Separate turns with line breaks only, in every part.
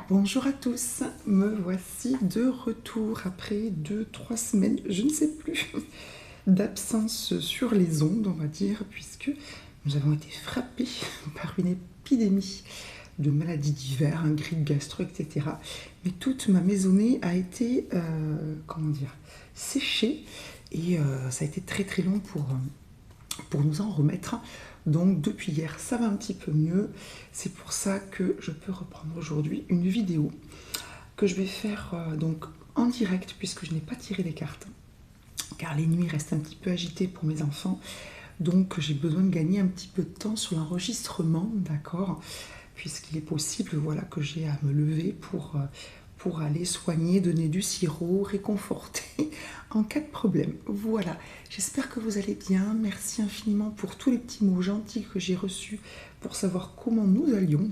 Bonjour à tous, me voici de retour après 2-3 semaines, je ne sais plus, d'absence sur les ondes, on va dire, puisque nous avons été frappés par une épidémie de maladies diverses, un grippe gastro, etc. Mais toute ma maisonnée a été, comment dire, séchée et ça a été très très long pour nous en remettre. Donc depuis hier, ça va un petit peu mieux. C'est pour ça que je peux reprendre aujourd'hui une vidéo que je vais faire donc en direct puisque je n'ai pas tiré les cartes. Car les nuits restent un petit peu agitées pour mes enfants. Donc j'ai besoin de gagner un petit peu de temps sur l'enregistrement, d'accord, puisqu'il est possible voilà, que j'ai à me lever pour aller soigner, donner du sirop, réconforter en cas de problème. Voilà, j'espère que vous allez bien. Merci infiniment pour tous les petits mots gentils que j'ai reçus pour savoir comment nous allions,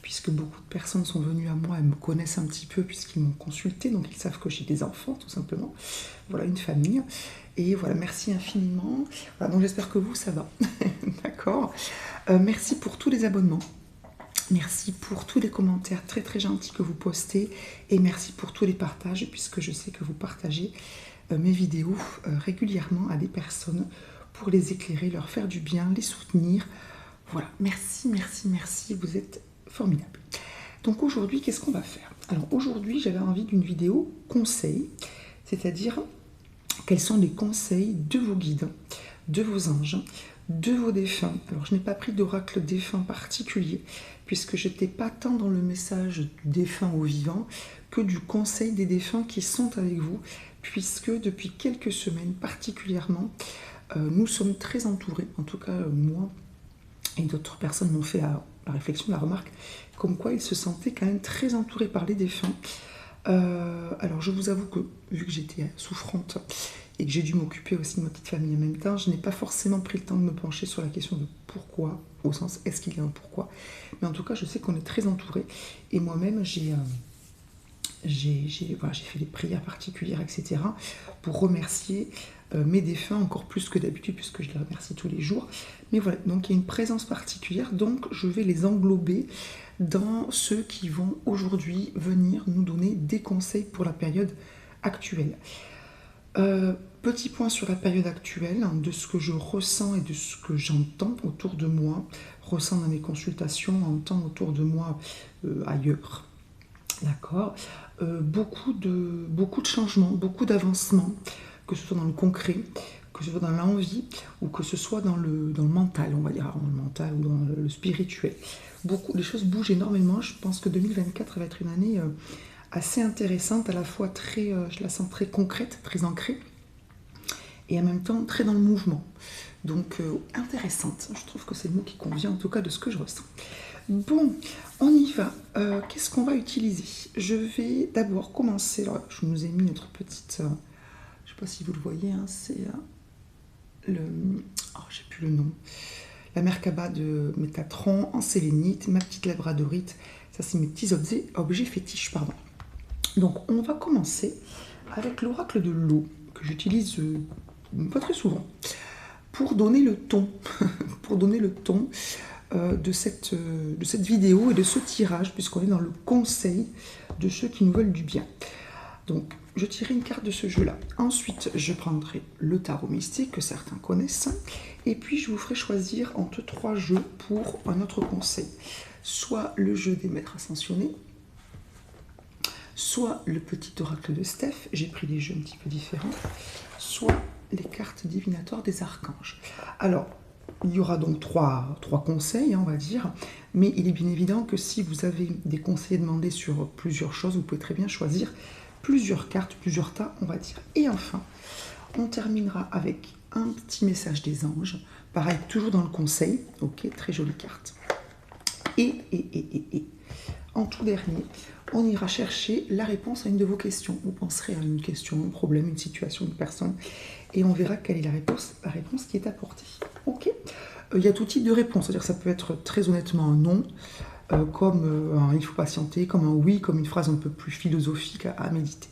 puisque beaucoup de personnes sont venues à moi et me connaissent un petit peu puisqu'ils m'ont consulté, donc ils savent que j'ai des enfants tout simplement. Voilà, une famille. Et voilà, merci infiniment. Voilà, donc j'espère que vous, ça va. D'accord. Merci pour tous les abonnements. Merci pour tous les commentaires très très gentils que vous postez. Et merci pour tous les partages, puisque je sais que vous partagez mes vidéos régulièrement à des personnes pour les éclairer, leur faire du bien, les soutenir. Voilà, merci, merci, merci. Vous êtes formidables. Donc aujourd'hui, qu'est-ce qu'on va faire? Alors aujourd'hui, j'avais envie d'une vidéo conseil, c'est-à-dire quels sont les conseils de vos guides, de vos anges, de vos défunts. Alors je n'ai pas pris d'oracle défunt particulier, puisque je n'étais pas tant dans le message du défunt au vivant que du conseil des défunts qui sont avec vous, puisque depuis quelques semaines particulièrement, nous sommes très entourés, en tout cas moi et d'autres personnes m'ont fait la réflexion, la remarque, comme quoi ils se sentaient quand même très entourés par les défunts. Alors je vous avoue que vu que j'étais souffrante et que j'ai dû m'occuper aussi de ma petite famille en même temps, je n'ai pas forcément pris le temps de me pencher sur la question de pourquoi, au sens est-ce qu'il y a un pourquoi. Mais en tout cas, je sais qu'on est très entouré. Et moi-même, j'ai fait des prières particulières, etc. pour remercier mes défunts encore plus que d'habitude, puisque je les remercie tous les jours. Mais voilà, donc il y a une présence particulière, donc je vais les englober dans ceux qui vont aujourd'hui venir nous donner des conseils pour la période actuelle. Petit point sur la période actuelle, hein, de ce que je ressens et de ce que j'entends autour de moi, ressens dans mes consultations, entends autour de moi ailleurs. D'accord. Beaucoup de changements, beaucoup d'avancements, que ce soit dans le concret, que ce soit dans l'envie ou que ce soit dans le mental, on va dire, dans le mental ou dans le spirituel. Les choses bougent énormément. Je pense que 2024 va être une année assez intéressante, à la fois très, je la sens très concrète, très ancrée, et en même temps très dans le mouvement. Donc intéressante, je trouve que c'est le mot qui convient en tout cas de ce que je ressens. Bon, on y va. Qu'est-ce qu'on va utiliser? Je vais d'abord commencer. Alors, je nous ai mis notre petite. Je ne sais pas si vous le voyez, hein, c'est le. Oh, j'ai plus le nom. La Merkaba de Métatron en sélénite, ma petite labradorite. Ça, c'est mes petits objets fétiches, pardon. Donc, on va commencer avec l'oracle de l'eau, que j'utilise pas très souvent, pour donner le ton. Pour donner le ton. De cette vidéo et de ce tirage, puisqu'on est dans le conseil de ceux qui nous veulent du bien. Donc, je tirerai une carte de ce jeu-là. Ensuite, je prendrai le tarot mystique, que certains connaissent, et puis je vous ferai choisir entre 3 jeux pour un autre conseil. Soit le jeu des maîtres ascensionnés, soit le petit oracle de Steph, j'ai pris des jeux un petit peu différents, soit les cartes divinatoires des archanges. Alors, il y aura donc trois conseils, on va dire, mais il est bien évident que si vous avez des conseils demandés sur plusieurs choses, vous pouvez très bien choisir plusieurs cartes, plusieurs tas, on va dire. Et enfin, on terminera avec un petit message des anges, pareil, toujours dans le conseil, ok, très jolie carte. Et, en tout dernier, on ira chercher la réponse à une de vos questions. Vous penserez à une question, un problème, une situation, une personne, et on verra quelle est la réponse qui est apportée. Ok. Il y a tout type de réponse, c'est-à-dire que ça peut être très honnêtement un non, comme un il faut patienter, comme un oui, comme une phrase un peu plus philosophique à méditer.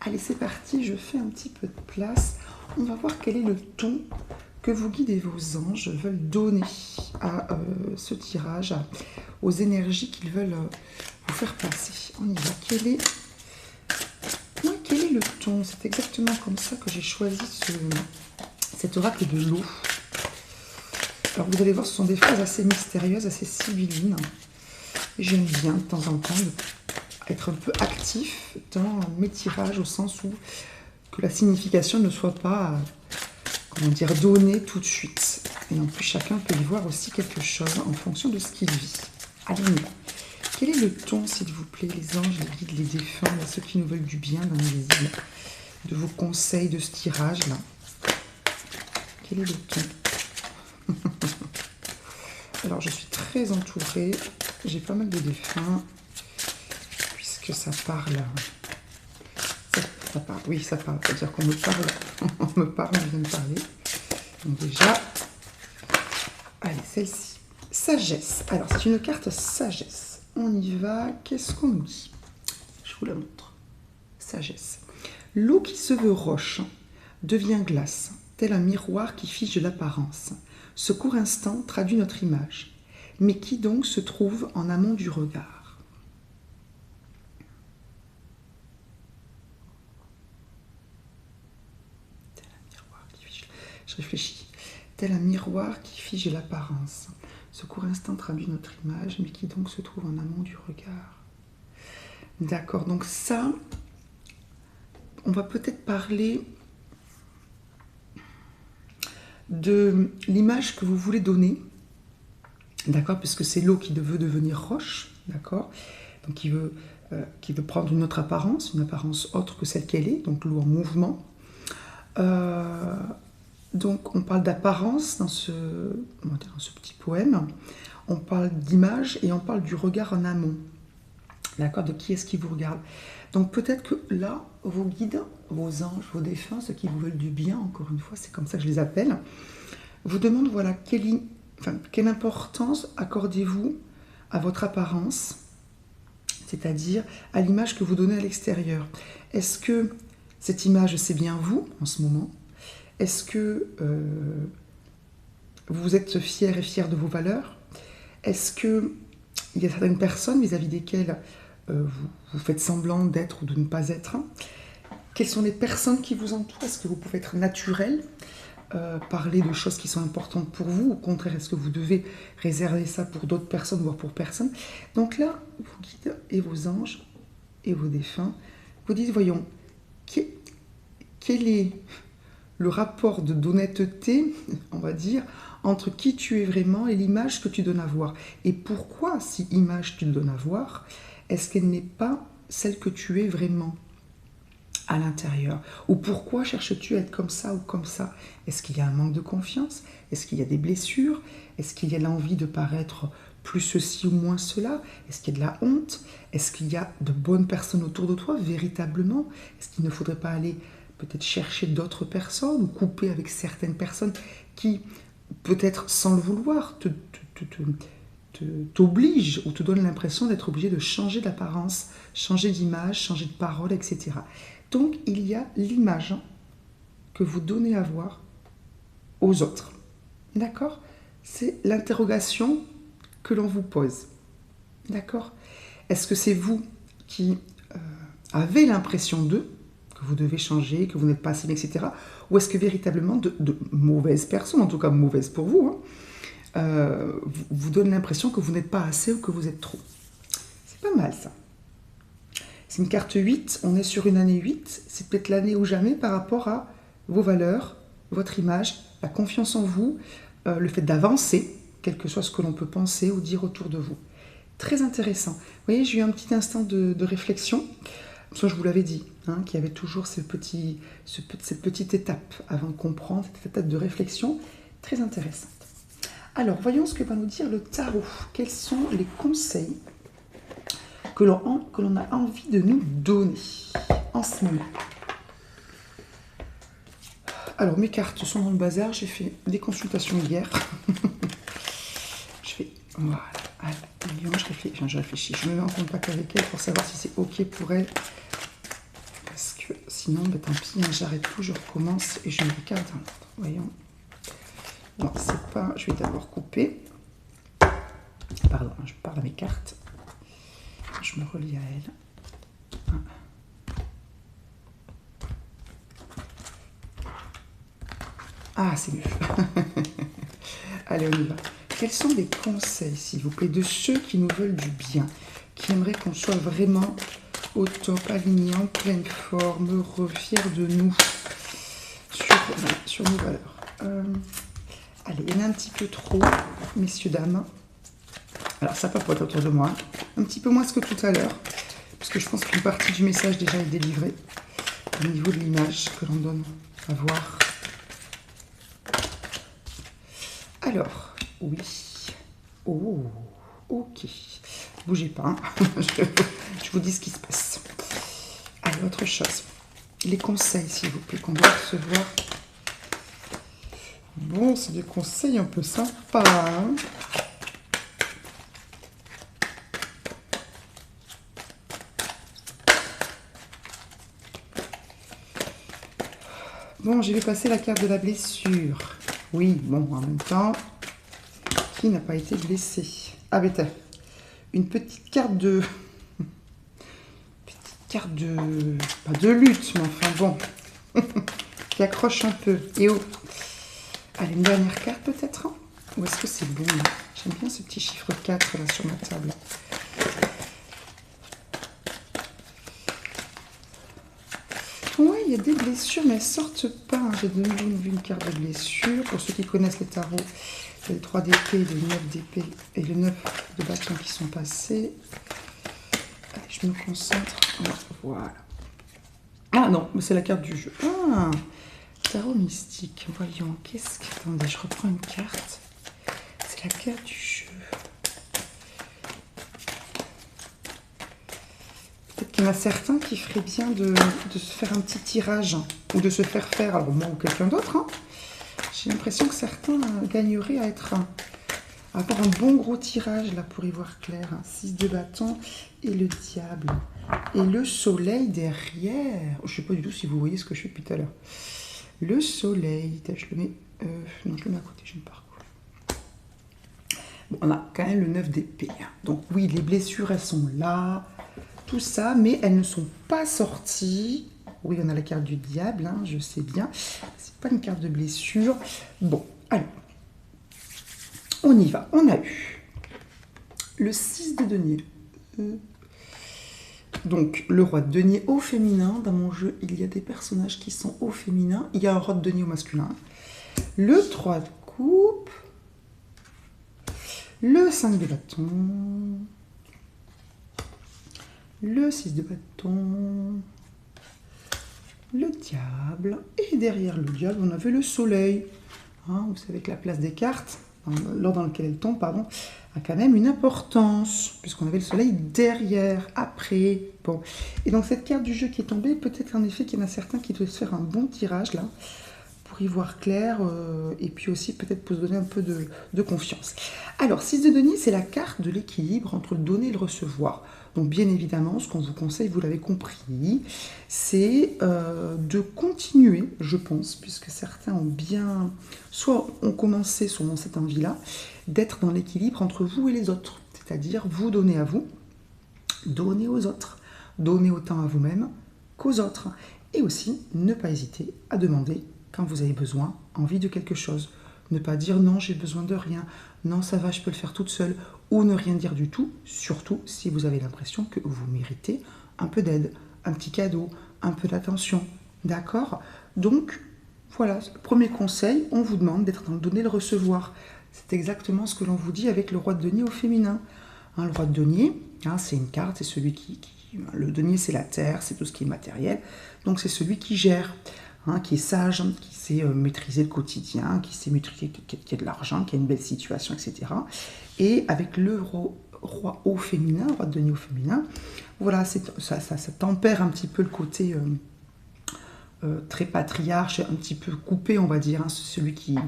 Allez, c'est parti, je fais un petit peu de place. On va voir quel est le ton que vos guides et vos anges veulent donner à ce tirage, aux énergies qu'ils veulent vous faire passer. On y va. Quel est le ton? C'est exactement comme ça que j'ai choisi cet oracle de l'eau. Alors vous allez voir, ce sont des phrases assez mystérieuses, assez sibyllines. J'aime bien de temps en temps être un peu actif dans mes tirages, au sens où que la signification ne soit pas, comment dire, donnée tout de suite. Et en plus, chacun peut y voir aussi quelque chose en fonction de ce qu'il vit. Allez, on y va. Quel est le ton, s'il vous plaît, les anges, les guides, les défunts, ceux qui nous veulent du bien dans les îles, de vos conseils de ce tirage-là? Quel est le ton? Alors, je suis très entourée. J'ai pas mal de défunts, puisque ça parle. Ça parle, oui, ça parle. C'est-à-dire qu'on me parle, on vient de parler. Donc déjà, allez, celle-ci. Sagesse. Alors, c'est une carte sagesse. On y va. Qu'est-ce qu'on nous dit? Je vous la montre. Sagesse. L'eau qui se veut roche devient glace, tel un miroir qui fige l'apparence. Ce court instant traduit notre image. Mais qui donc se trouve en amont du regard? Tel un miroir qui fige... Je réfléchis. Tel un miroir qui fige l'apparence. Ce court instant traduit notre image, mais qui donc se trouve en amont du regard? D'accord, donc ça, on va peut-être parler de l'image que vous voulez donner. D'accord, puisque c'est l'eau qui veut devenir roche, d'accord, donc qui veut prendre une autre apparence, une apparence autre que celle qu'elle est, donc l'eau en mouvement. Donc on parle d'apparence dans ce petit poème, on parle d'image et on parle du regard en amont, d'accord, de qui est-ce qui vous regarde. Donc peut-être que là, vos guides, vos anges, vos défunts, ceux qui vous veulent du bien, encore une fois, c'est comme ça que je les appelle, vous demandent, voilà, quelle importance accordez-vous à votre apparence, c'est-à-dire à l'image que vous donnez à l'extérieur. Est-ce que cette image, c'est bien vous, en ce moment? Est-ce que vous êtes fier et fier de vos valeurs? Est-ce qu'il y a certaines personnes vis-à-vis desquelles vous faites semblant d'être ou de ne pas être? Quelles sont les personnes qui vous entourent? Est-ce que vous pouvez être naturel? Parler de choses qui sont importantes pour vous, au contraire, est-ce que vous devez réserver ça pour d'autres personnes, voire pour personne? Donc là, vos guides et vos anges et vos défunts vous disent, voyons, quel est le rapport d'honnêteté, on va dire, entre qui tu es vraiment et l'image que tu donnes à voir? Et pourquoi, si image tu donnes à voir, est-ce qu'elle n'est pas celle que tu es vraiment à l'intérieur? Ou pourquoi cherches-tu à être comme ça ou comme ça? Est-ce qu'il y a un manque de confiance? Est-ce qu'il y a des blessures? Est-ce qu'il y a l'envie de paraître plus ceci ou moins cela? Est-ce qu'il y a de la honte? Est-ce qu'il y a de bonnes personnes autour de toi, véritablement? Est-ce qu'il ne faudrait pas aller peut-être chercher d'autres personnes ou couper avec certaines personnes qui, peut-être sans le vouloir, t'obligent ou te donnent l'impression d'être obligé de changer d'apparence, changer d'image, changer de parole, etc. Donc, il y a l'image que vous donnez à voir aux autres. D'accord? C'est l'interrogation que l'on vous pose. D'accord? Est-ce que c'est vous qui avez l'impression d'eux, que vous devez changer, que vous n'êtes pas assez bien, etc. Ou est-ce que véritablement de mauvaises personnes, en tout cas mauvaises pour vous, vous donnent l'impression que vous n'êtes pas assez ou que vous êtes trop? C'est pas mal ça. C'est une carte 8, on est sur une année 8, c'est peut-être l'année ou jamais par rapport à vos valeurs, votre image, la confiance en vous, le fait d'avancer, quel que soit ce que l'on peut penser ou dire autour de vous. Très intéressant. Vous voyez, j'ai eu un petit instant de réflexion, ça je vous l'avais dit, qu'il y avait toujours cette petite étape avant de comprendre, cette étape de réflexion très intéressante. Alors, voyons ce que va nous dire le tarot. Quels sont les conseils que l'on a envie de nous donner en ce moment? Alors, mes cartes sont dans le bazar. J'ai fait des consultations hier. Voilà. Alors, je réfléchis. Je me mets en contact avec elle pour savoir si c'est OK pour elle. Parce que sinon, tant pis, j'arrête tout, je recommence et je me regarde un autre. Voyons. Non, c'est pas... Je vais d'abord couper. Pardon, je parle à mes cartes. Je me relie à elle. Ah, c'est mieux. Allez, on y va. Quels sont les conseils, s'il vous plaît, de ceux qui nous veulent du bien, qui aimeraient qu'on soit vraiment au top, aligné, en pleine forme, heureux, fiers de nous, sur nos valeurs. Allez, il y en a un petit peu trop, messieurs, dames. Alors, ça papote autour de moi. Un petit peu moins que tout à l'heure, parce que je pense qu'une partie du message déjà est délivrée au niveau de l'image que l'on donne à voir. Alors, oui. Oh, ok. Bougez pas, hein. Je vous dis ce qui se passe. Allez, autre chose. Les conseils, s'il vous plaît, qu'on doit recevoir. Bon, c'est des conseils un peu sympas, hein. Bon, j'ai vu passer la carte de la blessure. Oui, bon, en même temps, qui n'a pas été blessé? Ah, bête. Une petite carte de... Pas de lutte, mais enfin bon. Qui accroche un peu. Et oh. Allez, une dernière carte peut-être, hein? Ou est-ce que c'est bon? J'aime bien ce petit chiffre 4 là sur ma table. Oui, il y a des blessures, mais elles sortent pas. J'ai de nouveau vu une carte de blessure. Pour ceux qui connaissent les tarots, il y a le 3 d'épée, le 9 d'épée et le 9 de bâton qui sont passés. Allez, je me concentre. Voilà. Ah non, mais c'est la carte du jeu. Ah, tarot mystique. Voyons, qu'est-ce que... Attendez, je reprends une carte. C'est la carte du jeu. Peut-être qu'il y en a certains qui feraient bien de se faire un petit tirage ou de se faire faire, alors moi ou quelqu'un d'autre. Hein. J'ai l'impression que certains gagneraient à avoir un bon gros tirage là pour y voir clair. 6 de bâton et le diable. Et le soleil derrière. Je ne sais pas du tout si vous voyez ce que je fais depuis tout à l'heure. Le soleil. Je le mets... non, je le mets à côté, je ne pas. Bon, on a quand même le 9 d'épée. Donc oui, les blessures, elles sont là. Tout ça, mais elles ne sont pas sorties. Oui, on a la carte du diable, hein, je sais bien. C'est pas une carte de blessure. Bon, alors. On y va. On a eu le 6 de denier. Donc, le roi de denier au féminin. Dans mon jeu, il y a des personnages qui sont au féminin. Il y a un roi de denier au masculin. Le 3 de coupe. Le 5 de bâton. Le 6 de bâton. Le diable. Et derrière le diable, on avait le soleil. Hein, vous savez que la place des cartes, l'ordre dans lequel elles tombent, pardon, a quand même une importance, puisqu'on avait le soleil derrière, après. Bon. Et donc cette carte du jeu qui est tombée, peut-être en effet qu'il y en a certains qui doivent se faire un bon tirage là, pour y voir clair, et puis aussi peut-être pour se donner un peu de confiance. Alors, 6 de denier, c'est la carte de l'équilibre entre le donner et le recevoir. Donc bien évidemment, ce qu'on vous conseille, vous l'avez compris, c'est de continuer, je pense, puisque certains ont bien, soit ont commencé, soit dans cette envie-là, d'être dans l'équilibre entre vous et les autres. C'est-à-dire vous donner à vous, donner aux autres, donner autant à vous-même qu'aux autres. Et aussi, ne pas hésiter à demander quand vous avez besoin, envie de quelque chose. Ne pas dire non, j'ai besoin de rien, non, ça va, je peux le faire toute seule, ou ne rien dire du tout, surtout si vous avez l'impression que vous méritez un peu d'aide, un petit cadeau, un peu d'attention. D'accord? Donc, voilà, le premier conseil, on vous demande d'être dans le donner et le recevoir. C'est exactement ce que l'on vous dit avec le roi de denier au féminin. Hein, le roi de denier, hein, c'est une carte, c'est celui qui... Le denier, c'est la terre, c'est tout ce qui est matériel, donc c'est celui qui gère. Hein, qui est sage, qui sait maîtriser le quotidien, qui sait maîtriser, qui a de l'argent, qui a une belle situation, etc. Et avec le roi au féminin, roi de denier au féminin, voilà, ça tempère un petit peu le côté très patriarche, un petit peu coupé, on va dire. Hein, celui qui...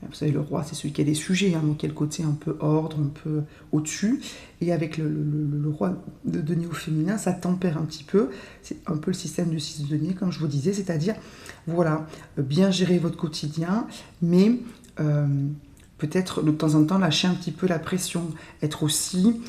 Vous savez, le roi, c'est celui qui a des sujets, hein, donc il y a le côté un peu ordre, un peu au-dessus. Et avec le roi de denier au féminin, ça tempère un petit peu. C'est un peu le système du 6 de denier, comme je vous disais, c'est-à-dire, voilà, bien gérer votre quotidien, mais peut-être de temps en temps lâcher un petit peu la pression, être aussi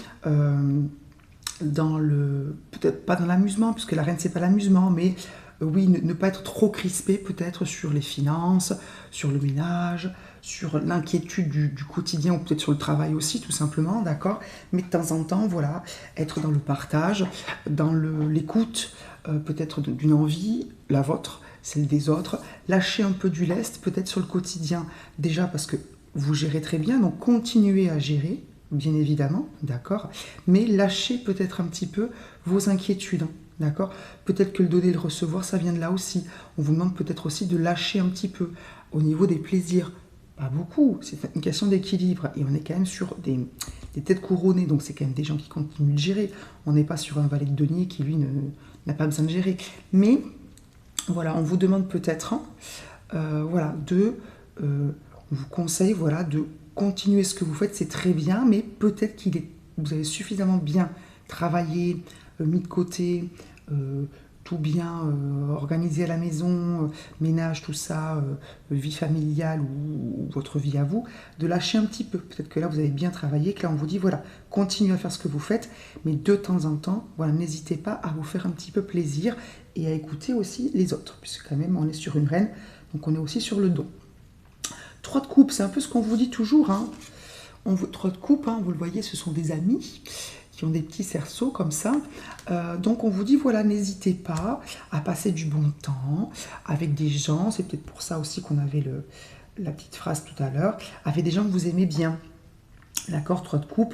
dans le, peut-être pas dans l'amusement, puisque la reine c'est pas l'amusement, mais oui, ne pas être trop crispé peut-être sur les finances, sur le ménage, sur l'inquiétude du quotidien ou peut-être sur le travail aussi tout simplement, d'accord. Mais de temps en temps, voilà, être dans le partage, dans l'écoute peut-être d'une envie, la vôtre, celle des autres, lâcher un peu du lest peut-être sur le quotidien, déjà parce que vous gérez très bien, donc continuez à gérer, bien évidemment, d'accord, mais lâchez peut-être un petit peu vos inquiétudes, d'accord. Peut-être que le donner et le recevoir, ça vient de là aussi. On vous demande peut-être aussi de lâcher un petit peu au niveau des plaisirs. Pas beaucoup, c'est une question d'équilibre, et on est quand même sur des têtes couronnées, donc c'est quand même des gens qui continuent de gérer. On n'est pas sur un valet de denier qui, lui, n'a pas besoin de gérer. Mais, voilà, on vous demande peut-être, voilà, on vous conseille, voilà, de continuer ce que vous faites, c'est très bien, mais peut-être vous avez suffisamment bien travaillé, mis de côté, tout bien organisé à la maison, ménage, tout ça, vie familiale ou votre vie à vous, de lâcher un petit peu. Peut-être que là, vous avez bien travaillé, que là, on vous dit, voilà, continuez à faire ce que vous faites, mais de temps en temps, voilà, n'hésitez pas à vous faire un petit peu plaisir et à écouter aussi les autres, puisque quand même, on est sur une reine, donc on est aussi sur le don. 3 de coupe, c'est un peu ce qu'on vous dit toujours. Hein. 3 de coupe, hein, vous le voyez, ce sont des amis qui ont des petits cerceaux comme ça. Donc on vous dit, voilà, n'hésitez pas à passer du bon temps avec des gens. C'est peut-être pour ça aussi qu'on avait la petite phrase tout à l'heure. Avec des gens que vous aimez bien. D'accord, 3 de coupe,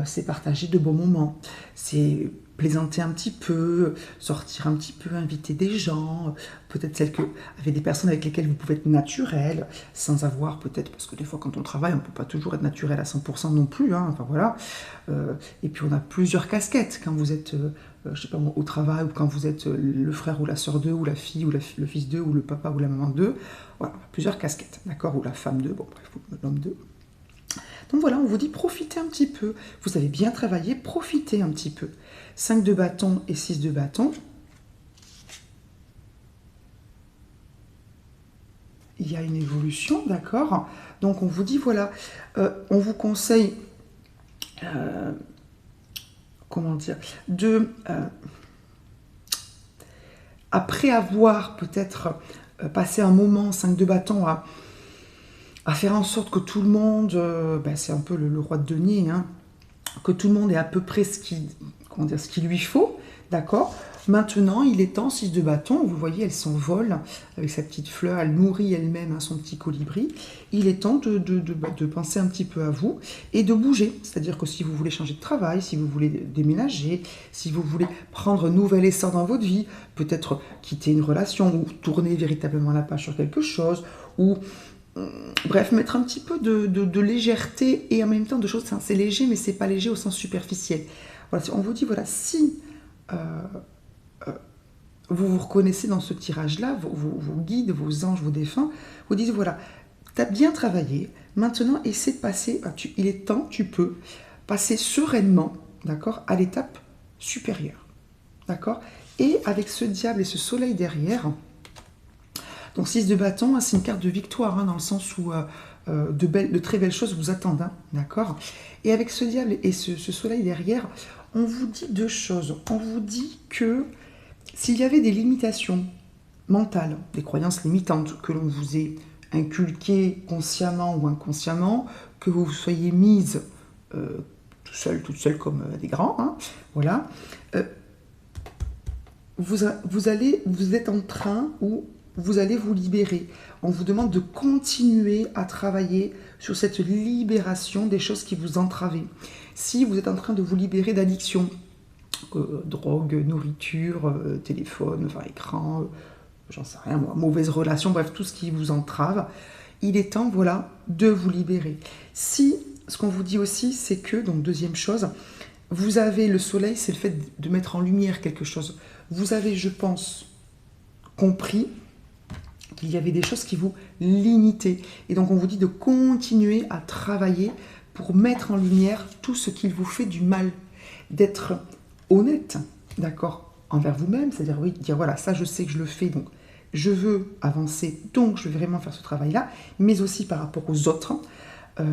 c'est partager de bons moments. C'est plaisanter un petit peu, sortir un petit peu, inviter des gens, peut-être avec des personnes avec lesquelles vous pouvez être naturel, sans avoir peut-être, parce que des fois quand on travaille, on ne peut pas toujours être naturel à 100% non plus, hein, enfin voilà. Et puis on a plusieurs casquettes quand vous êtes, je sais pas moi, au travail, ou quand vous êtes le frère ou la sœur d'eux, ou la fille ou le fils d'eux, ou le papa ou la maman d'eux, voilà, plusieurs casquettes, d'accord, ou la femme d'eux, bon bref, l'homme d'eux. Donc voilà, on vous dit profitez un petit peu. Vous avez bien travaillé, profitez un petit peu. 5 de bâton et 6 de bâton. Il y a une évolution, d'accord. Donc on vous dit, voilà, on vous conseille, comment dire, après avoir peut-être passé un moment, 5 de bâton, à faire en sorte que tout le monde, c'est un peu le roi de denier, hein, que tout le monde ait à peu près ce qu'il lui faut, d'accord. Maintenant, il est temps, 6 de bâton, vous voyez, elle s'envole avec sa petite fleur, elle nourrit elle-même hein, son petit colibri. Il est temps de penser un petit peu à vous et de bouger. C'est-à-dire que si vous voulez changer de travail, si vous voulez déménager, si vous voulez prendre un nouvel essor dans votre vie, peut-être quitter une relation ou tourner véritablement la page sur quelque chose, ou bref, mettre un petit peu de légèreté et en même temps de choses, c'est léger, mais c'est pas léger au sens superficiel. Voilà, on vous dit, voilà, si vous vous reconnaissez dans ce tirage-là, vos guides, vos anges, vos défunts, vous disent, voilà, tu as bien travaillé, maintenant essaie de passer, il est temps, tu peux passer sereinement, d'accord, à l'étape supérieure, d'accord. Et avec ce diable et ce soleil derrière, donc 6 de bâton, hein, c'est une carte de victoire, hein, dans le sens où de très belles choses vous attendent, hein, d'accord. Et avec ce diable et ce soleil derrière, on vous dit 2 choses. On vous dit que s'il y avait des limitations mentales, des croyances limitantes que l'on vous ait inculquées consciemment ou inconsciemment, que vous soyez mise toute seule comme des grands, hein, voilà, vous êtes en train ou vous allez vous libérer. On vous demande de continuer à travailler sur cette libération des choses qui vous entravaient. Si vous êtes en train de vous libérer d'addiction, drogue, nourriture, téléphone, enfin écran, j'en sais rien moi, mauvaise relation, bref, tout ce qui vous entrave, il est temps, voilà, de vous libérer. Si, ce qu'on vous dit aussi, c'est que, donc deuxième chose, vous avez le soleil, c'est le fait de mettre en lumière quelque chose. Vous avez, je pense, compris qu'il y avait des choses qui vous limitaient. Et donc on vous dit de continuer à travailler pour mettre en lumière tout ce qui vous fait du mal. D'être honnête, d'accord, envers vous-même, c'est-à-dire oui, dire voilà, ça je sais que je le fais, donc je veux avancer, donc je vais vraiment faire ce travail-là, mais aussi par rapport aux autres.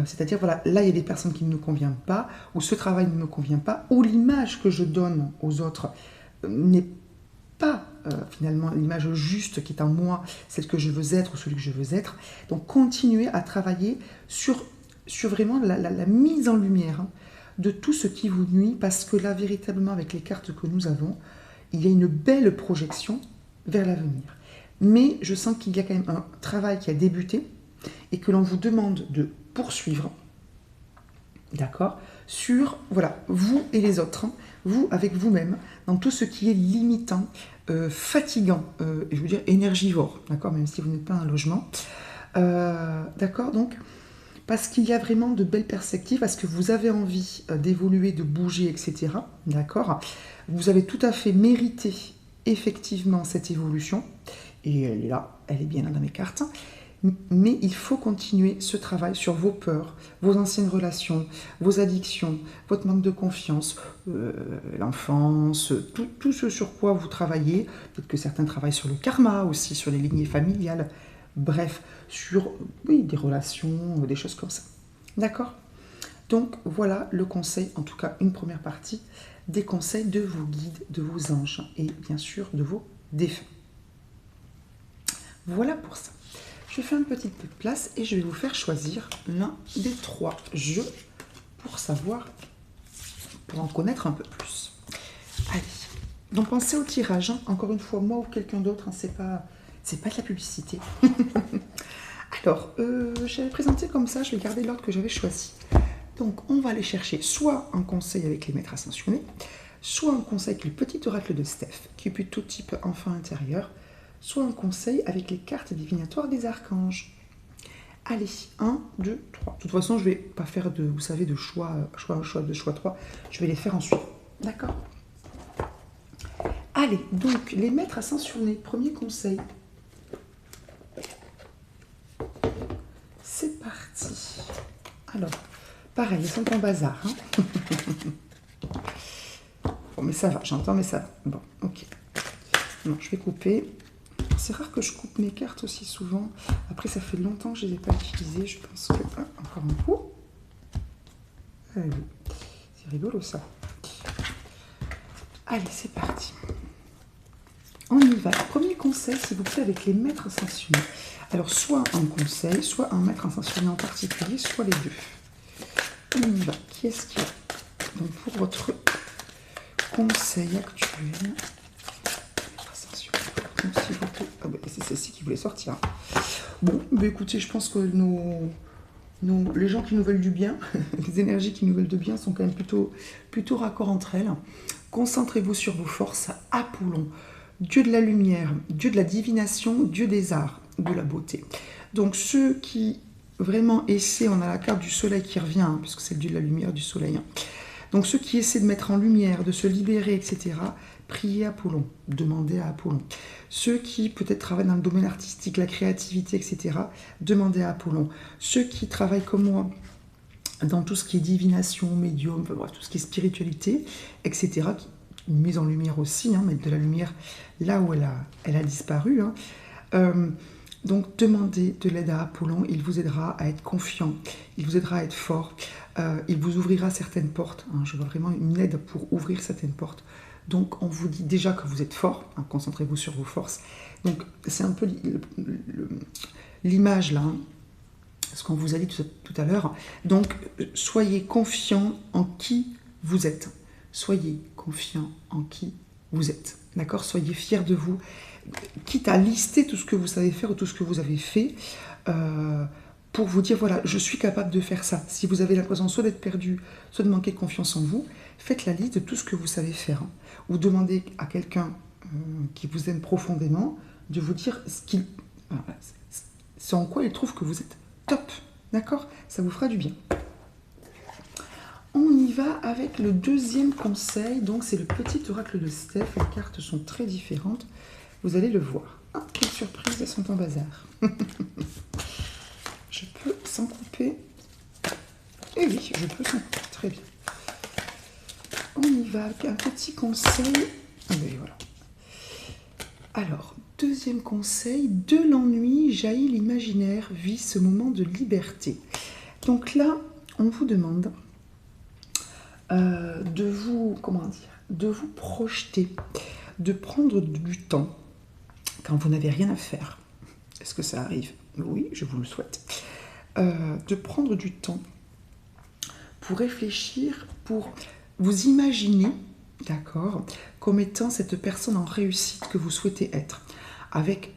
C'est-à-dire, voilà, là, il y a des personnes qui ne me conviennent pas, ou ce travail ne me convient pas, ou l'image que je donne aux autres n'est pas finalement l'image juste qui est en moi, celle que je veux être ou celui que je veux être. Donc, continuez à travailler sur vraiment la mise en lumière de tout ce qui vous nuit, parce que là, véritablement, avec les cartes que nous avons, il y a une belle projection vers l'avenir. Mais je sens qu'il y a quand même un travail qui a débuté et que l'on vous demande de poursuivre, d'accord, sur, voilà, vous et les autres, vous avec vous-même, dans tout ce qui est limitant, fatigant, et je veux dire énergivore, d'accord, même si vous n'êtes pas un logement, d'accord, donc, parce qu'il y a vraiment de belles perspectives, parce que vous avez envie d'évoluer, de bouger, etc., d'accord, vous avez tout à fait mérité, effectivement, cette évolution, et elle est là, elle est bien là dans mes cartes, mais il faut continuer ce travail sur vos peurs, vos anciennes relations, vos addictions, votre manque de confiance, l'enfance, tout ce sur quoi vous travaillez. Peut-être que certains travaillent sur le karma aussi, sur les lignées familiales. Bref, sur des relations, des choses comme ça. D'accord? Donc voilà le conseil, en tout cas une première partie, des conseils de vos guides, de vos anges et bien sûr de vos défunts. Voilà pour ça. Je fais un petit peu de place et je vais vous faire choisir l'un des 3 jeux pour savoir, pour en connaître un peu plus. Allez, donc pensez au tirage. Encore une fois, moi ou quelqu'un d'autre, c'est pas de la publicité. Alors, j'avais présenté comme ça, je vais garder l'ordre que j'avais choisi. Donc, on va aller chercher soit un conseil avec les maîtres ascensionnés, soit un conseil avec le petit oracle de Steph, qui est plutôt type enfant intérieur, soit un conseil avec les cartes divinatoires des archanges. Allez, 1, 2, 3. De toute façon, je ne vais pas faire de, vous savez, de choix 3. Je vais les faire ensuite. D'accord? Allez, donc, les maîtres ascensionnés, premier conseil. C'est parti. Alors, pareil, ils sont en bazar. Bon, mais ça va, j'entends, mais ça va. Bon, ok. Non, je vais couper. C'est rare que je coupe mes cartes aussi souvent. Après, ça fait longtemps que je ne les ai pas utilisées. Je pense que... Ah, encore un coup. C'est rigolo, ça. Allez, c'est parti. On y va. Premier conseil, s'il vous plaît, avec les maîtres ascensionnés. Alors, soit un conseil, soit un maître ascensionné en particulier, soit les deux. On y va. Qui est-ce qu'il y a? Donc, pour votre conseil actuel... Ah bah, c'est celle-ci qui voulait sortir. Bon, bah écoutez, je pense que les gens qui nous veulent du bien, les énergies qui nous veulent du bien sont quand même plutôt raccord entre elles. Concentrez-vous sur vos forces. Apollon, dieu de la lumière, dieu de la divination, dieu des arts, de la beauté. Donc ceux qui vraiment essaient, on a la carte du soleil qui revient, puisque c'est le dieu de la lumière, du soleil. Donc ceux qui essaient de mettre en lumière, de se libérer, etc., priez Apollon, demandez à Apollon. Ceux qui peut-être travaillent dans le domaine artistique, la créativité, etc., demandez à Apollon. Ceux qui travaillent comme moi dans tout ce qui est divination, médium, enfin, bref, tout ce qui est spiritualité, etc., une mise en lumière aussi, mettre de la lumière là où elle a disparu. Donc demandez de l'aide à Apollon, il vous aidera à être confiant, il vous aidera à être fort, il vous ouvrira certaines portes. Je vois vraiment une aide pour ouvrir certaines portes. Donc on vous dit déjà que vous êtes fort, concentrez-vous sur vos forces. Donc c'est un peu l'image là, ce qu'on vous a dit tout à l'heure. Donc soyez confiant en qui vous êtes. Soyez confiant en qui vous êtes. D'accord? Soyez fiers de vous. Quitte à lister tout ce que vous savez faire ou tout ce que vous avez fait, pour vous dire, voilà, je suis capable de faire ça. Si vous avez l'impression soit d'être perdu, soit de manquer de confiance en vous, faites la liste de tout ce que vous savez faire. Ou demandez à quelqu'un qui vous aime profondément de vous dire c'est en quoi il trouve que vous êtes top. D'accord? Ça vous fera du bien. On y va avec le deuxième conseil. Donc, c'est le petit oracle de Steph. Les cartes sont très différentes. Vous allez le voir. Ah, quelle surprise, elles sont en bazar. Je peux s'en couper. Eh oui, je peux s'en couper. Très bien. On y va avec un petit conseil. Oui, voilà. Alors, deuxième conseil, de l'ennui jaillit l'imaginaire, vit ce moment de liberté. Donc là, on vous demande de vous projeter, de prendre du temps quand vous n'avez rien à faire. Est-ce que ça arrive? Oui, je vous le souhaite. De prendre du temps pour réfléchir, pour vous imaginer, d'accord, comme étant cette personne en réussite que vous souhaitez être, avec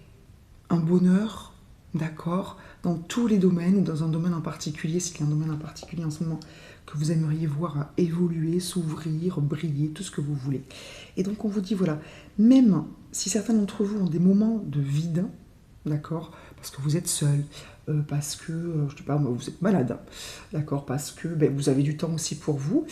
un bonheur, d'accord, dans tous les domaines ou dans un domaine en particulier, s'il y a un domaine en particulier en ce moment que vous aimeriez voir évoluer, s'ouvrir, briller, tout ce que vous voulez. Et donc on vous dit, voilà, même si certains d'entre vous ont des moments de vide, d'accord, parce que vous êtes seul, parce que, je sais pas, vous êtes malade, d'accord, parce que vous avez du temps aussi pour vous,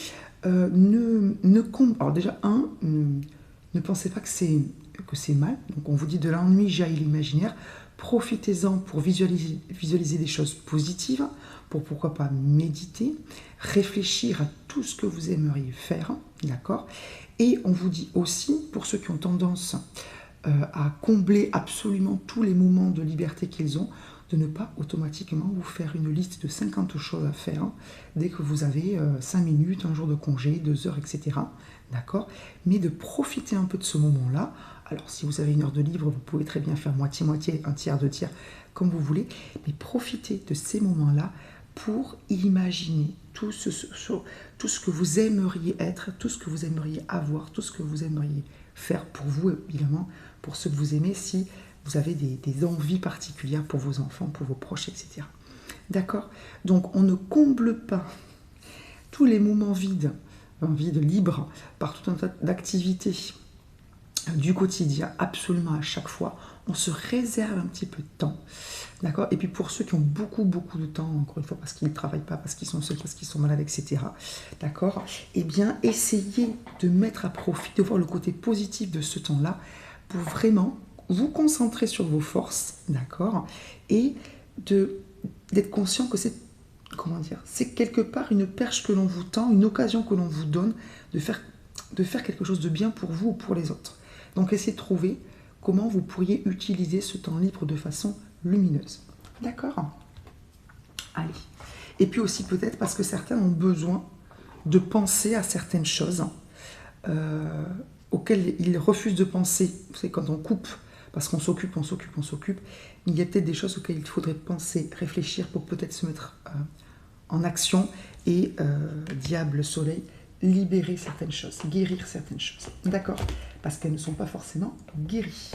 alors déjà, ne pensez pas que c'est mal, donc on vous dit de l'ennui jaillit l'imaginaire, profitez-en pour visualiser des choses positives, pour pourquoi pas méditer, réfléchir à tout ce que vous aimeriez faire, d'accord. Et on vous dit aussi, pour ceux qui ont tendance à combler absolument tous les moments de liberté qu'ils ont, de ne pas automatiquement vous faire une liste de 50 choses à faire dès que vous avez 5 minutes, un jour de congé, 2 heures, etc. D'accord? Mais de profiter un peu de ce moment-là. Alors, si vous avez une heure de libre, vous pouvez très bien faire moitié-moitié, un tiers, 2 tiers, comme vous voulez. Mais profitez de ces moments-là pour imaginer tout ce que vous aimeriez être, tout ce que vous aimeriez avoir, tout ce que vous aimeriez faire pour vous, évidemment, pour ceux que vous aimez, si vous avez des envies particulières pour vos enfants, pour vos proches, etc. D'accord? Donc, on ne comble pas tous les moments vides, libres, par tout un tas d'activités du quotidien, absolument à chaque fois. On se réserve un petit peu de temps. D'accord? Et puis pour ceux qui ont beaucoup de temps, encore une fois, parce qu'ils ne travaillent pas, parce qu'ils sont seuls, parce qu'ils sont malades, etc. D'accord? Eh bien, essayez de mettre à profit, de voir le côté positif de ce temps-là, pour vraiment vous concentrer sur vos forces, d'accord? Et d'être conscient que c'est quelque part une perche que l'on vous tend, une occasion que l'on vous donne de faire quelque chose de bien pour vous ou pour les autres. Donc essayez de trouver comment vous pourriez utiliser ce temps libre de façon lumineuse. D'accord? Allez. Et puis aussi peut-être parce que certains ont besoin de penser à certaines choses auxquelles ils refusent de penser. Vous savez, quand on coupe, parce qu'on s'occupe, il y a peut-être des choses auxquelles il faudrait penser, réfléchir pour peut-être se mettre en action et, diable soleil, libérer certaines choses, guérir certaines choses. D'accord? Parce qu'elles ne sont pas forcément guéries.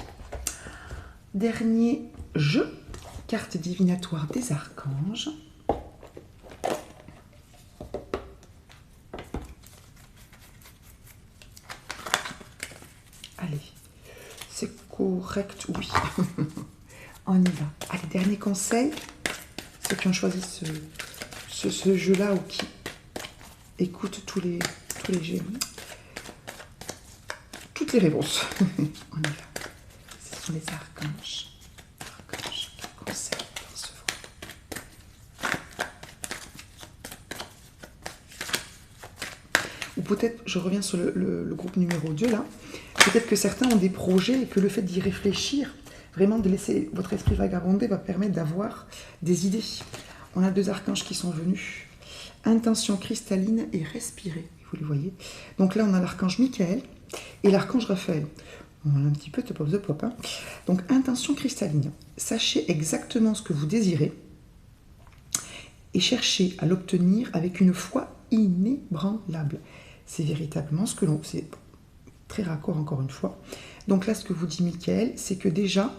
Dernier jeu, carte divinatoire des archanges. Allez, c'est correct, oui. On y va. Allez, dernier conseil, ceux qui ont choisi ce jeu-là ou qui écoutent tous les génies. Toutes les réponses. On y va. Ce sont les archanges. Archanges, quel conseil recevoir. Ou peut-être, je reviens sur le groupe numéro 2 là, peut-être que certains ont des projets et que le fait d'y réfléchir, vraiment de laisser votre esprit vagabonder, va permettre d'avoir des idées. On a 2 archanges qui sont venus. Intention cristalline et respirer, vous les voyez. Donc là, on a l'archange Michael et l'archange Raphaël. On a un petit peu top of the pop. Donc, intention cristalline. Sachez exactement ce que vous désirez et cherchez à l'obtenir avec une foi inébranlable. C'est véritablement ce que l'on... C'est très raccord, encore une fois. Donc là, ce que vous dit Michael, c'est que déjà,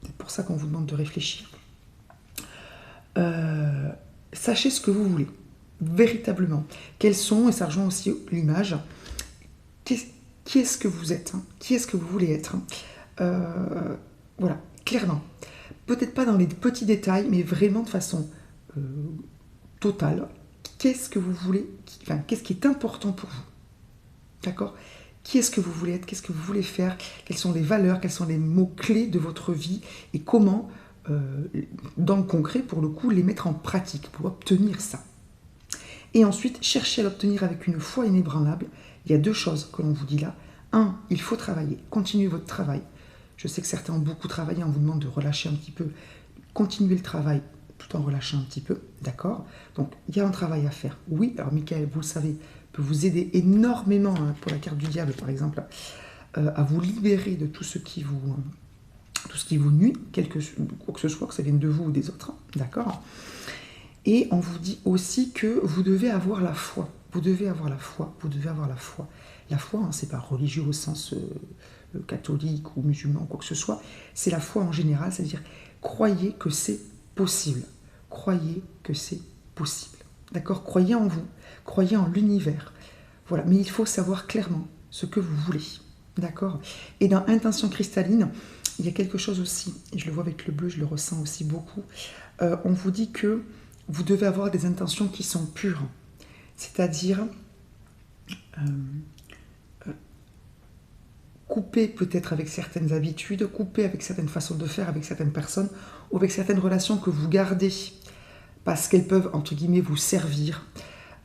c'est pour ça qu'on vous demande de réfléchir, sachez ce que vous voulez, véritablement. Quels sont, et ça rejoint aussi l'image, qui est-ce que vous êtes, qui est-ce que vous voulez être. Voilà, clairement. Peut-être pas dans les petits détails, mais vraiment de façon totale. Qu'est-ce que vous voulez, qu'est-ce qui est important pour vous. D'accord ? Qui est-ce que vous voulez être? Qu'est-ce que vous voulez faire? Quelles sont les valeurs? Quels sont les mots-clés de votre vie? Et comment, dans le concret, pour le coup, les mettre en pratique pour obtenir ça? Et ensuite, cherchez à l'obtenir avec une foi inébranlable. Il y a 2 choses que l'on vous dit là. 1, il faut travailler. Continuez votre travail. Je sais que certains ont beaucoup travaillé, on vous demande de relâcher un petit peu. Continuez le travail tout en relâchant un petit peu, d'accord? Donc, il y a un travail à faire. Oui, alors Michael, vous le savez, peut vous aider énormément, hein, pour la carte du diable, par exemple, à vous libérer de tout ce qui vous nuit, quoi que ce soit, que ça vienne de vous ou des autres, hein, d'accord? Et on vous dit aussi que vous devez avoir la foi. Vous devez avoir la foi. Vous devez avoir la foi. La foi, hein, c'est pas religieux au sens catholique ou musulman, quoi que ce soit. C'est la foi en général, c'est-à-dire croyez que c'est possible. Croyez que c'est possible. D'accord? Croyez en vous. Croyez en l'univers. Voilà. Mais il faut savoir clairement ce que vous voulez. D'accord? Et dans Intention cristalline, il y a quelque chose aussi, et je le vois avec le bleu, je le ressens aussi beaucoup. On vous dit que vous devez avoir des intentions qui sont pures. C'est-à-dire couper peut-être avec certaines habitudes, couper avec certaines façons de faire, avec certaines personnes, ou avec certaines relations que vous gardez, parce qu'elles peuvent, entre guillemets, vous servir.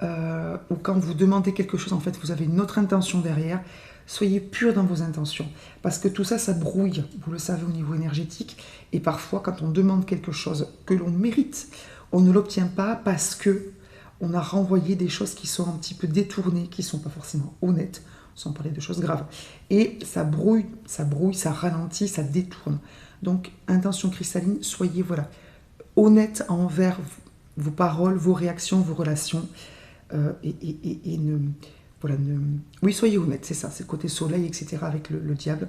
Ou quand vous demandez quelque chose, en fait, vous avez une autre intention derrière. Soyez pur dans vos intentions, parce que tout ça, ça brouille, vous le savez, au niveau énergétique. Et parfois, quand on demande quelque chose que l'on mérite, on ne l'obtient pas parce que on a renvoyé des choses qui sont un petit peu détournées, qui ne sont pas forcément honnêtes, sans parler de choses graves. Et ça brouille, ça ralentit, ça détourne. Donc, intention cristalline, soyez honnête envers vos paroles, vos réactions, vos relations. Oui, soyez honnête, c'est ça, c'est le côté soleil, etc. avec le diable.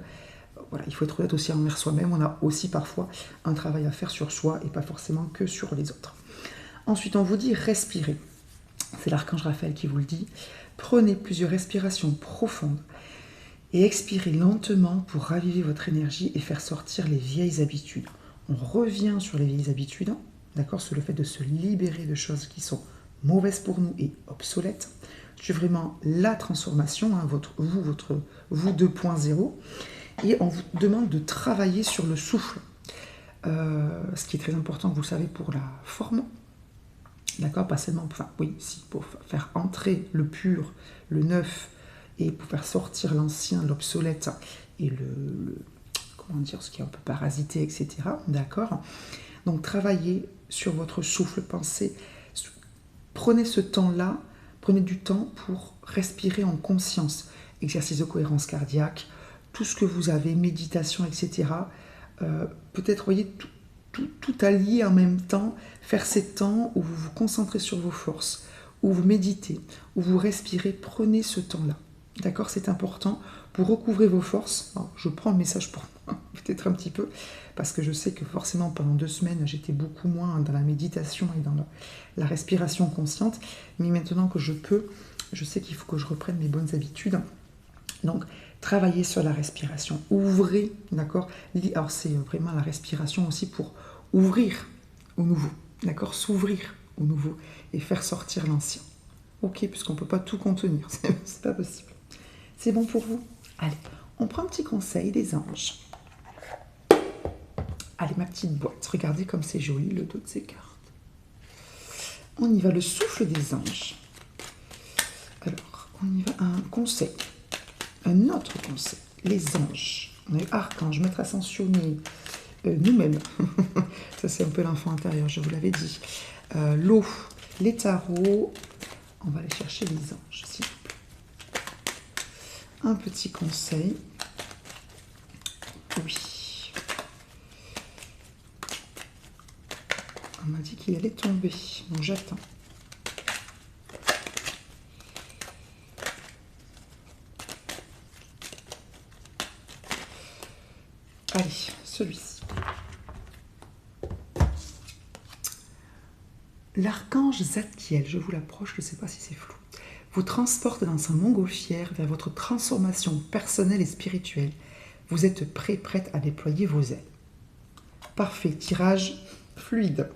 Voilà, il faut être honnête aussi envers soi-même. On a aussi parfois un travail à faire sur soi et pas forcément que sur les autres. Ensuite, on vous dit respirez. C'est l'archange Raphaël qui vous le dit. Prenez plusieurs respirations profondes et expirez lentement pour raviver votre énergie et faire sortir les vieilles habitudes. On revient sur les vieilles habitudes, d'accord, sur le fait de se libérer de choses qui sont mauvaises pour nous et obsolètes. C'est vraiment la transformation, hein, vous 2.0. Et on vous demande de travailler sur le souffle. Ce qui est très important, vous le savez, pour la forme. D'accord? Pas seulement, pour faire entrer le pur, le neuf, et pour faire sortir l'ancien, l'obsolète, et ce qui est un peu parasité, etc. D'accord? Donc, travaillez sur votre souffle, pensez. Prenez ce temps-là, prenez du temps pour respirer en conscience. Exercice de cohérence cardiaque, tout ce que vous avez, méditation, etc. Peut-être, voyez, tout allier en même temps, faire ces temps où vous vous concentrez sur vos forces, où vous méditez, où vous respirez, prenez ce temps-là. D'accord? C'est important pour recouvrer vos forces. Alors, je prends le message pour moi, peut-être un petit peu, parce que je sais que forcément pendant 2 semaines, j'étais beaucoup moins dans la méditation et dans la respiration consciente. Mais maintenant que je peux, je sais qu'il faut que je reprenne mes bonnes habitudes. Donc, travaillez sur la respiration. Ouvrez, d'accord? Alors, c'est vraiment la respiration aussi pour ouvrir au nouveau, d'accord? S'ouvrir au nouveau et faire sortir l'ancien. Ok, puisqu'on ne peut pas tout contenir, c'est pas possible. C'est bon pour vous? Allez, on prend un petit conseil des anges. Allez, ma petite boîte, regardez comme c'est joli le dos de ces cartes. On y va, le souffle des anges. Alors, on y va, un conseil. Un autre conseil, les anges. On a eu archange, maître ascensionné, nous-mêmes. Ça, c'est un peu l'enfant intérieur, je vous l'avais dit. L'eau, les tarots. On va aller chercher les anges, s'il vous plaît. Un petit conseil. Oui. On m'a dit qu'il allait tomber. Donc, j'attends. Allez, celui-ci. L'archange Zadkiel, je vous l'approche, je ne sais pas si c'est flou, vous transporte dans sa montgolfière vers votre transformation personnelle et spirituelle. Vous êtes prêt, prête à déployer vos ailes. Parfait, tirage fluide.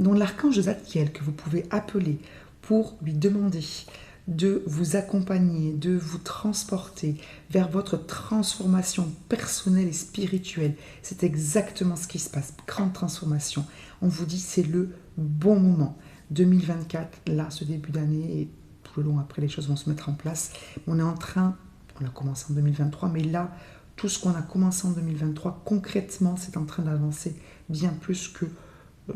Donc l'archange Zadkiel que vous pouvez appeler pour lui demander de vous accompagner, de vous transporter vers votre transformation personnelle et spirituelle. C'est exactement ce qui se passe. Grande transformation. On vous dit c'est le bon moment. 2024, là, ce début d'année, et tout le long après, les choses vont se mettre en place. On est en train, on a commencé en 2023, mais là, tout ce qu'on a commencé en 2023, concrètement, c'est en train d'avancer bien plus que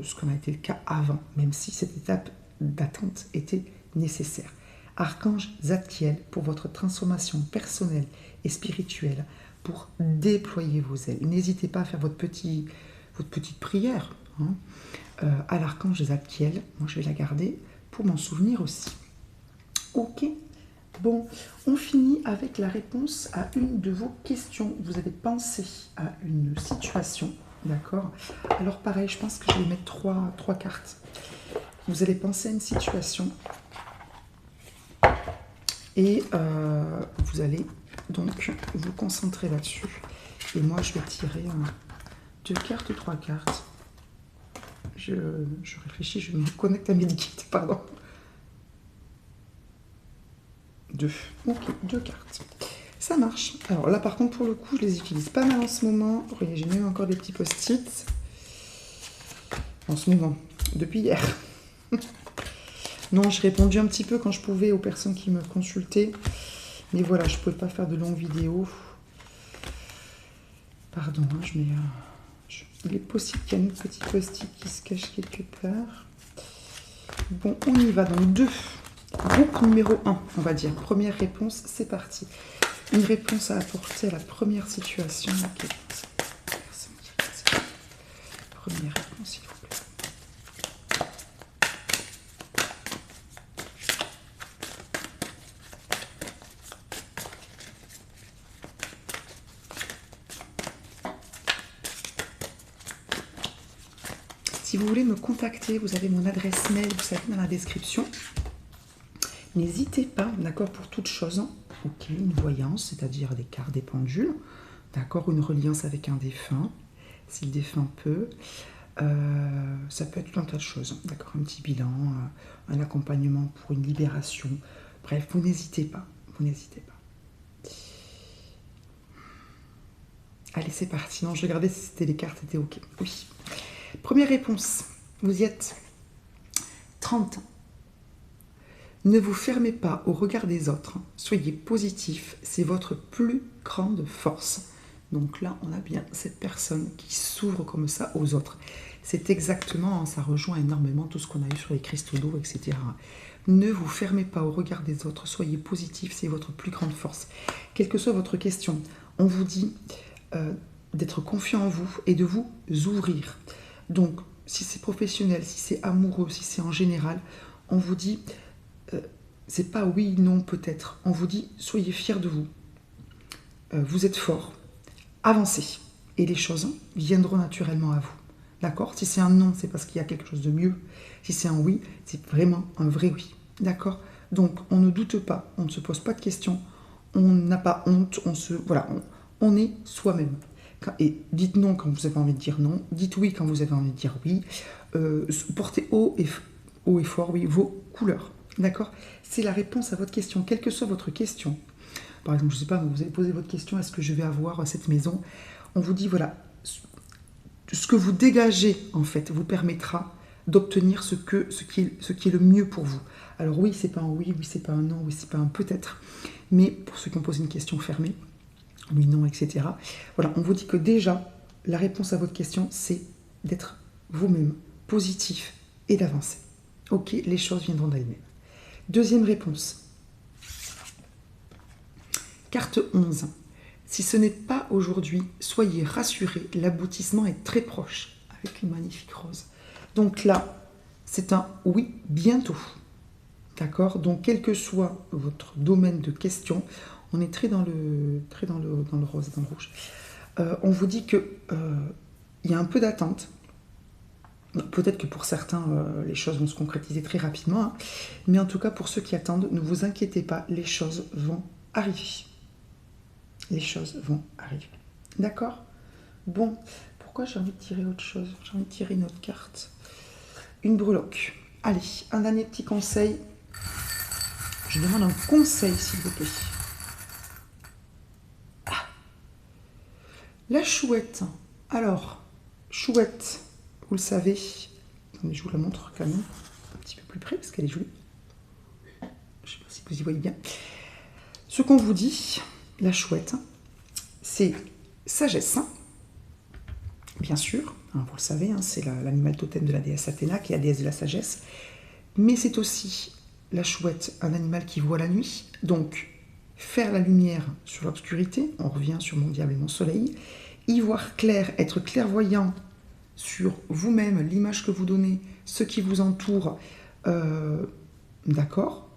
ce qu'on a été le cas avant, même si cette étape d'attente était nécessaire. Archange Zadkiel, pour votre transformation personnelle et spirituelle, pour déployer vos ailes. N'hésitez pas à faire votre petite prière hein, à l'archange Zadkiel. Moi, je vais la garder pour m'en souvenir aussi. Ok. Bon, on finit avec la réponse à une de vos questions. Vous avez pensé à une situation, d'accord? Alors pareil, je pense que je vais mettre trois cartes. Vous allez penser à une situation et vous allez donc vous concentrer là-dessus. Et moi, je vais tirer 2 cartes, 3 cartes. Je réfléchis, je me connecte à mes guides, pardon. 2. Ok, 2 cartes. Ça marche. Alors là, par contre, pour le coup, je les utilise pas mal en ce moment. Vous voyez, j'ai même encore des petits post-it. En ce moment, depuis hier. Non, j'ai répondu un petit peu quand je pouvais aux personnes qui me consultaient. Mais voilà, je ne pouvais pas faire de longues vidéos. Pardon, hein, il est possible qu'il y ait un petit post-it qui se cache quelque part. Bon, on y va. Donc 2. Groupe numéro 1, on va dire. Première réponse, c'est parti. Une réponse à apporter à la première situation. Okay. Première réponse, s'il vous plaît. Si vous voulez me contacter, vous avez mon adresse mail, vous savez, dans la description. N'hésitez pas, d'accord, pour toute chose. Ok, une voyance, c'est-à-dire des cartes, des pendules. D'accord, une reliance avec un défunt, si le défunt peut. Ça peut être tout un tas de choses. D'accord, un petit bilan, un accompagnement pour une libération. Bref, vous n'hésitez pas. Vous n'hésitez pas. Allez, c'est parti. Non, je regardais si c'était les cartes étaient ok. Oui. Première réponse. Vous y êtes. 30. Ne vous fermez pas au regard des autres. Soyez positif. C'est votre plus grande force. Donc là, on a bien cette personne qui s'ouvre comme ça aux autres. C'est exactement, ça rejoint énormément tout ce qu'on a eu sur les cristaux d'eau, etc. Ne vous fermez pas au regard des autres. Soyez positif. C'est votre plus grande force. Quelle que soit votre question, on vous dit d'être confiant en vous et de vous ouvrir. Donc, si c'est professionnel, si c'est amoureux, si c'est en général, on vous dit, c'est pas oui, non, peut-être. On vous dit, soyez fiers de vous. Vous êtes fort. Avancez. Et les choses viendront naturellement à vous. D'accord? Si c'est un non, c'est parce qu'il y a quelque chose de mieux. Si c'est un oui, c'est vraiment un vrai oui. D'accord? Donc, on ne doute pas, on ne se pose pas de questions, on n'a pas honte, on est soi-même. Et dites non quand vous avez envie de dire non, dites oui quand vous avez envie de dire oui, portez haut et fort, oui, vos couleurs, d'accord? C'est la réponse à votre question, quelle que soit votre question. Par exemple, je ne sais pas, vous avez posé votre question, est-ce que je vais avoir cette maison? On vous dit, voilà, ce que vous dégagez, en fait, vous permettra d'obtenir ce qui est le mieux pour vous. Alors oui, c'est pas un oui, oui, c'est pas un non, oui, c'est pas un peut-être, mais pour ceux qui ont posé une question fermée, oui, non, etc. Voilà, on vous dit que déjà, la réponse à votre question, c'est d'être vous-même, positif et d'avancer. Ok, les choses viendront d'elles-mêmes. Deuxième réponse. Carte 11. Si ce n'est pas aujourd'hui, soyez rassurés, l'aboutissement est très proche, avec une magnifique rose. Donc là, c'est un oui bientôt. D'accord? Donc, quel que soit votre domaine de question, on est très dans le rose, dans le rouge. On vous dit qu'il y a un peu d'attente. Peut-être que pour certains, les choses vont se concrétiser très rapidement. Hein. Mais en tout cas, pour ceux qui attendent, ne vous inquiétez pas, les choses vont arriver. Les choses vont arriver. D'accord? Bon, pourquoi j'ai envie de tirer autre chose? J'ai envie de tirer une autre carte. Une breloque. Allez, un dernier petit conseil. Je demande un conseil, s'il vous plaît. Ah. La chouette. Alors, chouette, vous le savez. Attendez, je vous la montre quand même un petit peu plus près parce qu'elle est jolie. Je ne sais pas si vous y voyez bien. Ce qu'on vous dit, la chouette, c'est sagesse, hein, bien sûr, hein, vous le savez, hein, c'est l'animal totem de la déesse Athéna, qui est la déesse de la sagesse, mais c'est aussi la chouette, un animal qui voit la nuit, donc faire la lumière sur l'obscurité, on revient sur mon diable et mon soleil, y voir clair, être clairvoyant sur vous-même, l'image que vous donnez, ce qui vous entoure, d'accord.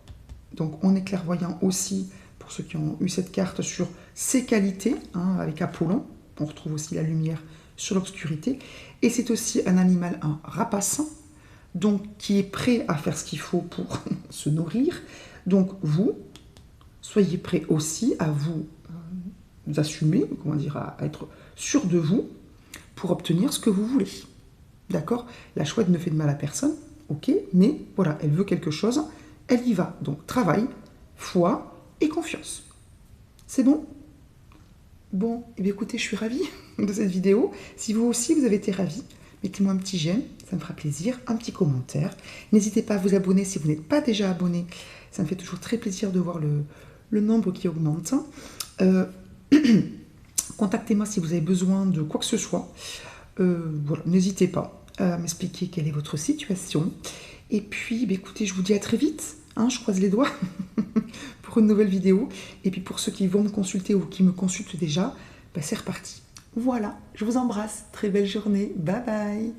Donc on est clairvoyant aussi, pour ceux qui ont eu cette carte, sur ses qualités, hein, avec Apollon, on retrouve aussi la lumière sur l'obscurité, et c'est aussi un animal, un rapace, donc qui est prêt à faire ce qu'il faut pour se nourrir. Donc vous, soyez prêts aussi à vous assumer, comment dire, à être sûr de vous pour obtenir ce que vous voulez. D'accord? La chouette ne fait de mal à personne, ok, mais voilà, elle veut quelque chose, elle y va. Donc travail, foi et confiance. C'est bon? Bon, et bien écoutez, je suis ravie de cette vidéo. Si vous aussi, vous avez été ravis, mettez-moi un petit j'aime, ça me fera plaisir, un petit commentaire. N'hésitez pas à vous abonner si vous n'êtes pas déjà abonné. Ça me fait toujours très plaisir de voir le nombre qui augmente. Contactez-moi si vous avez besoin de quoi que ce soit. Voilà, n'hésitez pas à m'expliquer quelle est votre situation. Et puis, bah, écoutez, je vous dis à très vite. Hein, je croise les doigts pour une nouvelle vidéo. Et puis pour ceux qui vont me consulter ou qui me consultent déjà, bah, c'est reparti. Voilà, je vous embrasse. Très belle journée. Bye bye.